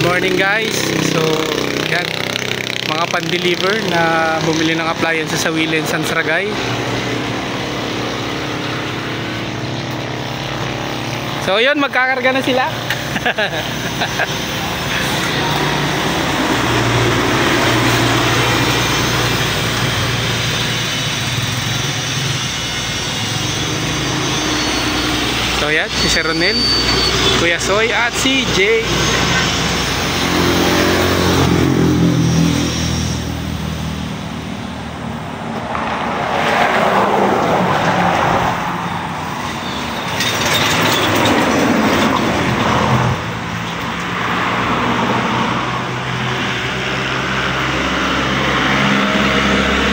morning guys. So yan, mga pan-deliver na bumili ng appliances sa Williams San Sragay. So yun, magkakarga na sila. So yan, si Sir Ronel, Kuya Soy at si Jay.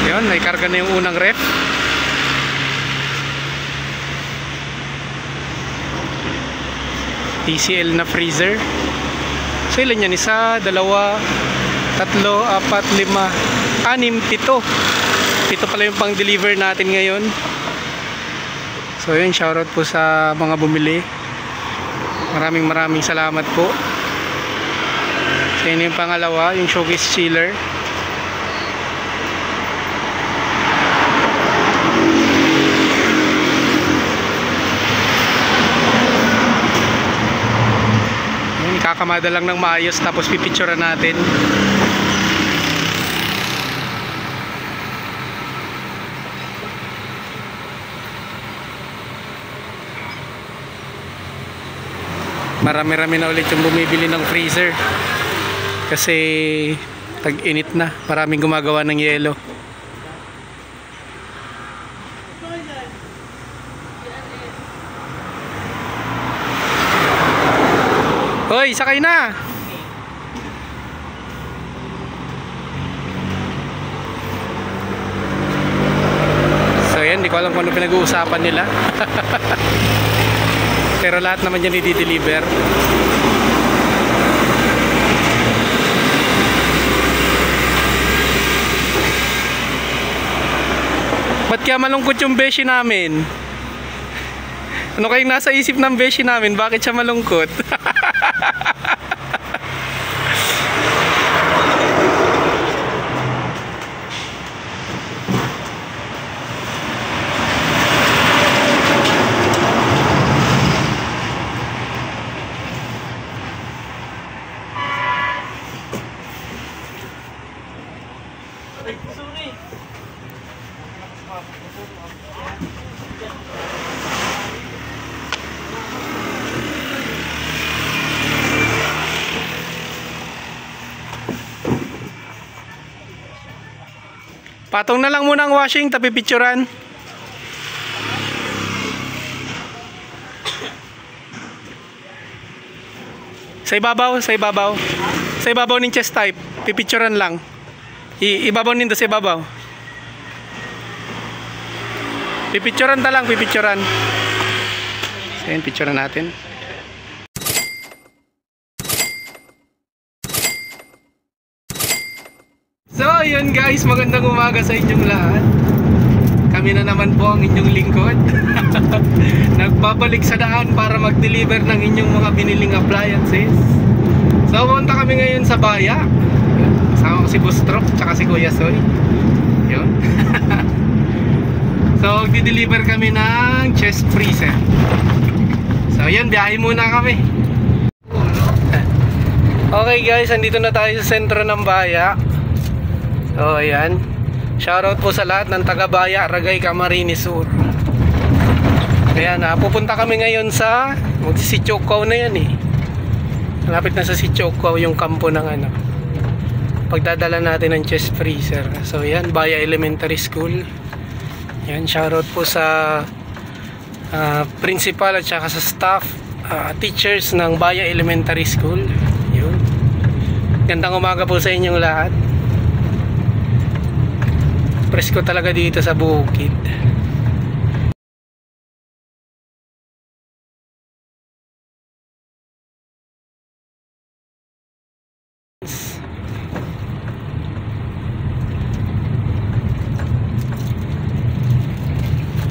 Yun, may karga na yung unang ref. TCL na freezer. So ilan yan? Isa, dalawa, tatlo, apat, lima, anim, pito. Pito pala yung pang deliver natin ngayon. So yun, shoutout po sa mga bumili. Maraming salamat po. So yun yung pangalawa, yung showcase chiller. Kakamada lang ng maayos tapos pipicturean natin. Marami-rami na ulit yung bumibili ng freezer kasi tag-init na, maraming gumagawa ng yelo. Hoy, sakay na. So yan, di ko alam kung ano pinag-uusapan nila. Pero lahat naman yan i-deliver. Ba't kaya malungkot yung beshi namin? Ano kayong nasa isip ng beshi namin? Bakit siya malungkot? Patong na lang muna ang washing, tapi picturean. Sa ibabaw, sa ibabaw. Sa ibabaw ng chest type, pipicturean lang. Ibabaw nindo sa ibabaw. Pipicturean ta lang, pipicturean. So yun, picturean natin. So yun guys, magandang umaga sa inyong lahat. Kami na naman po ang inyong lingkod. Nagbabalik sa daan para mag-deliver ng inyong mga biniling appliances. So pumunta kami ngayon sa Baya. Kasama ko si Bustrop tsaka si Kuya Soy. Yun. So di-deliver kami ng chest freezer. So yun, biyahe muna kami. Okay guys, andito na tayo sa sentro ng Baya. So ayan, shoutout po sa lahat ng taga-Baya, Ragay, Camarines Sur. Ayan, pupunta kami ngayon sa Sichokaw na yan eh. Malapit na sa Sichokaw yung kampo ng ano, pagdadala natin ng chest freezer. So ayan, Baya Elementary School. Ayan, shoutout po sa principal at saka sa staff, teachers ng Baya Elementary School. Yun. Gandang umaga po sa inyong lahat. Presko talaga dito sa bukid.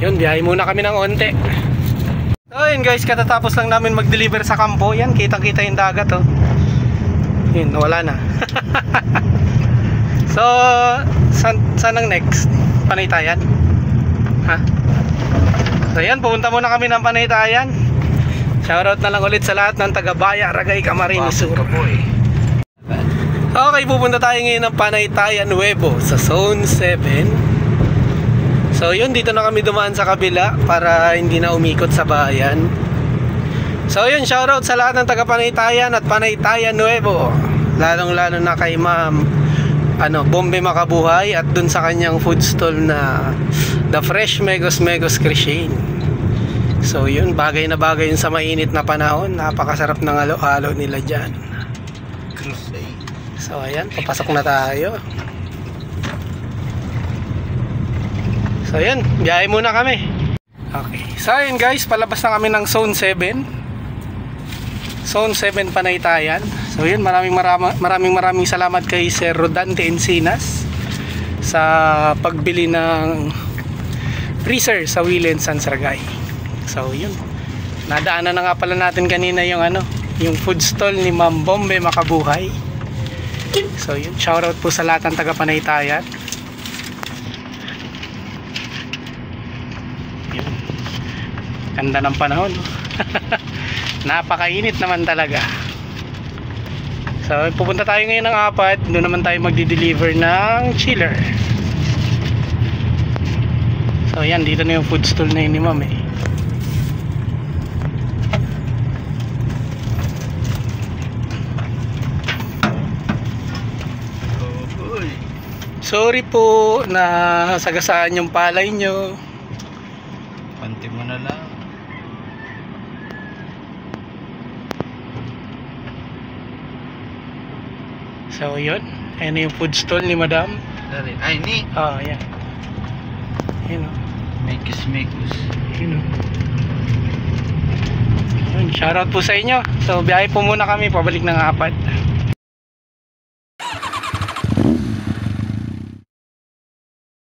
Yun, biyahe muna kami ng onte. So yun guys, katatapos lang namin mag-deliver sa kampo. Yan, kitang kita yung dagat oh. Yun, nawala na. So, saan ang next? Panaytayan? Ha? So yan, pupunta muna kami ng Panaytayan. Shoutout na lang ulit sa lahat ng taga-Baya, Ragay, Camarines Sur. Okay, pupunta tayo ngayon ng Panaytayan Nuevo sa Zone 7. So yun, dito na kami dumaan sa kabila para hindi na umikot sa bayan. So yun, shoutout sa lahat ng taga-Panaytayan at Panaytayan Nuevo. Lalong-lalo na kay Ma'am Bombe Makabuhay at dun sa kanyang food stall na The Fresh Megos Crescine. So yun, bagay na bagay yun sa mainit na panahon. Napakasarap ng halo-halo nila dyan. So ayan, papasok na tayo. So yun, biyahe muna kami. Okay, so ayun guys, palabas na kami ng Zone 7. Zone 7 Panaytayan. So yun, maraming salamat kay Sir Rodante Encinas sa pagbili ng freezer sa Willen San Sargay. So yun, nadaanan na nga pala natin kanina yung yung food stall ni Ma'am Bombe Makabuhay. So yun, shoutout po sa lahat ng taga Panaytayan. Yun, ganda ng panahon. Napakainit naman talaga. So pupunta tayo ngayon ng 4. Doon naman tayo magdi-deliver ng chiller. So yan, dito na yung food stall na yun ni Ma'am eh. Sorry po na sagasaan yung palay nyo. Panti mo na lang. So yun, ayun yung food stall ni Madam. Ay, ni. Oh, yan. Yun o. Mekus. Yun o. Yun, shoutout po sa inyo. So biyahe po muna kami, pabalik ng 4.